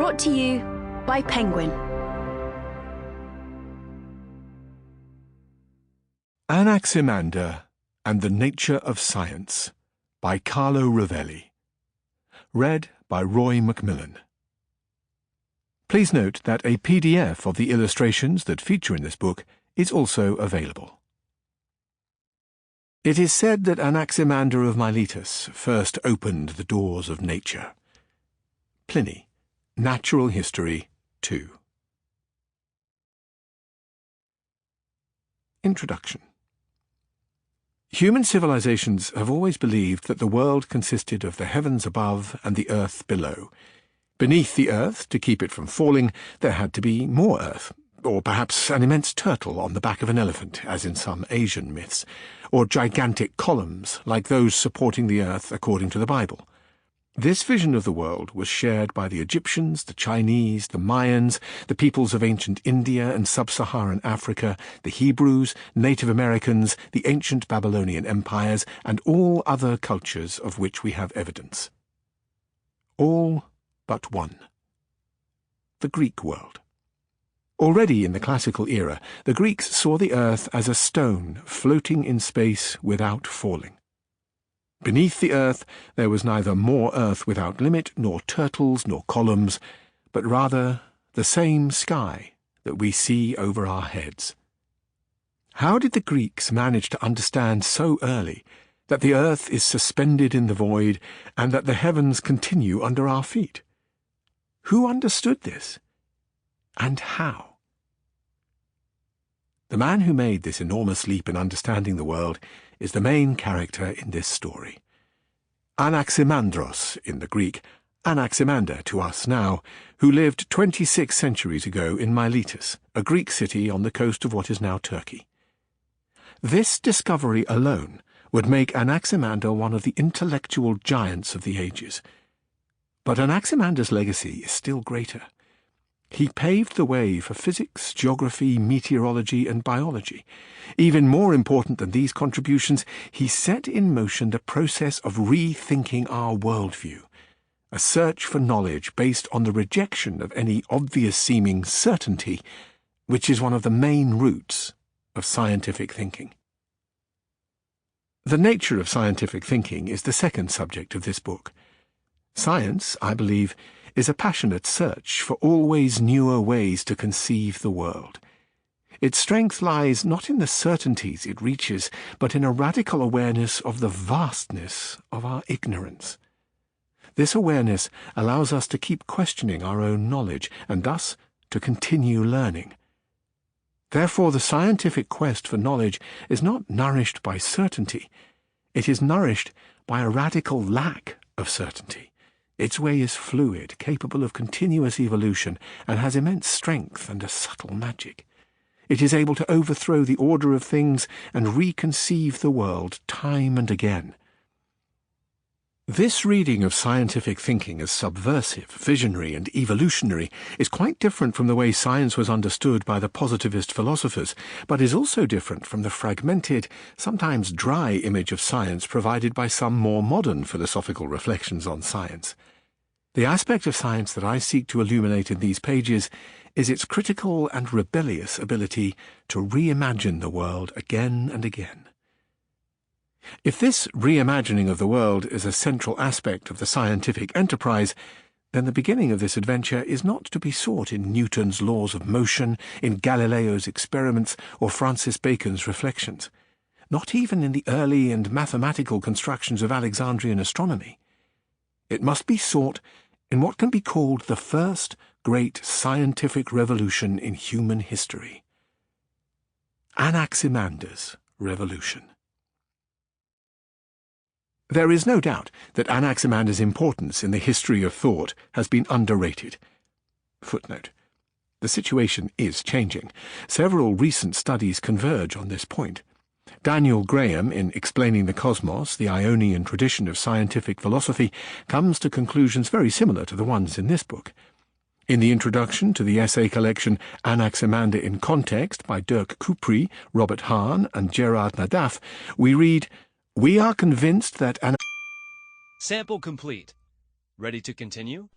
Brought to you by Penguin. Anaximander and the Nature of Science by Carlo Rovelli. Read by Roy Mcmillan. Please note that a PDF of the illustrations that feature in this book is also available. It is said that Anaximander of Miletus first opened the doors of nature. Pliny, Natural History 2. Introduction. Human civilizations have always believed that the world consisted of the heavens above and the earth below. Beneath the earth, to keep it from falling, there had to be more earth, or perhaps an immense turtle on the back of an elephant, as in some Asian myths, or gigantic columns like those supporting the earth according to the Bible. This vision of the world was shared by the Egyptians, the Chinese, the Mayans, the peoples of ancient India and sub-Saharan Africa, the Hebrews, Native Americans, the ancient Babylonian empires, and all other cultures of which we have evidence. All but one. The Greek world. Already in the classical era, the Greeks saw the earth as a stone floating in space without falling. Beneath the earth there was neither more earth without limit, nor turtles, nor columns, but rather the same sky that we see over our heads. How did the Greeks manage to understand so early that the earth is suspended in the void and that the heavens continue under our feet? Who understood this? And how? The man who made this enormous leap in understanding the world is the main character in this story. Anaximandros in the Greek, Anaximander to us now, who lived 26 centuries ago in Miletus, a Greek city on the coast of what is now Turkey. This discovery alone would make Anaximander one of the intellectual giants of the ages. But Anaximander's legacy is still greater. He paved the way for physics, geography, meteorology, and biology. Even more important than these contributions, he set in motion the process of rethinking our worldview, a search for knowledge based on the rejection of any obvious-seeming certainty, which is one of the main roots of scientific thinking. The nature of scientific thinking is the second subject of this book. Science, I believe, is a passionate search for always newer ways to conceive the world. Its strength lies not in the certainties it reaches, but in a radical awareness of the vastness of our ignorance. This awareness allows us to keep questioning our own knowledge, and thus to continue learning. Therefore, the scientific quest for knowledge is not nourished by certainty. It is nourished by a radical lack of certainty. Its way is fluid, capable of continuous evolution, and has immense strength and a subtle magic. It is able to overthrow the order of things and reconceive the world time and again. This reading of scientific thinking as subversive, visionary, and evolutionary is quite different from the way science was understood by the positivist philosophers, but is also different from the fragmented, sometimes dry image of science provided by some more modern philosophical reflections on science. The aspect of science that I seek to illuminate in these pages is its critical and rebellious ability to reimagine the world again and again. If this reimagining of the world is a central aspect of the scientific enterprise, then the beginning of this adventure is not to be sought in Newton's laws of motion, in Galileo's experiments, or Francis Bacon's reflections, not even in the early and mathematical constructions of Alexandrian astronomy. It must be sought in what can be called the first great scientific revolution in human history. Anaximander's revolution. There is no doubt that Anaximander's importance in the history of thought has been underrated. Footnote. The situation is changing. Several recent studies converge on this point. Daniel Graham, in Explaining the Cosmos, the Ionian tradition of scientific philosophy, comes to conclusions very similar to the ones in this book. In the introduction to the essay collection Anaximander in Context by Dirk Kupri, Robert Hahn, and Gerard Nadaf, we read, "We are convinced that Sample complete. Ready to continue?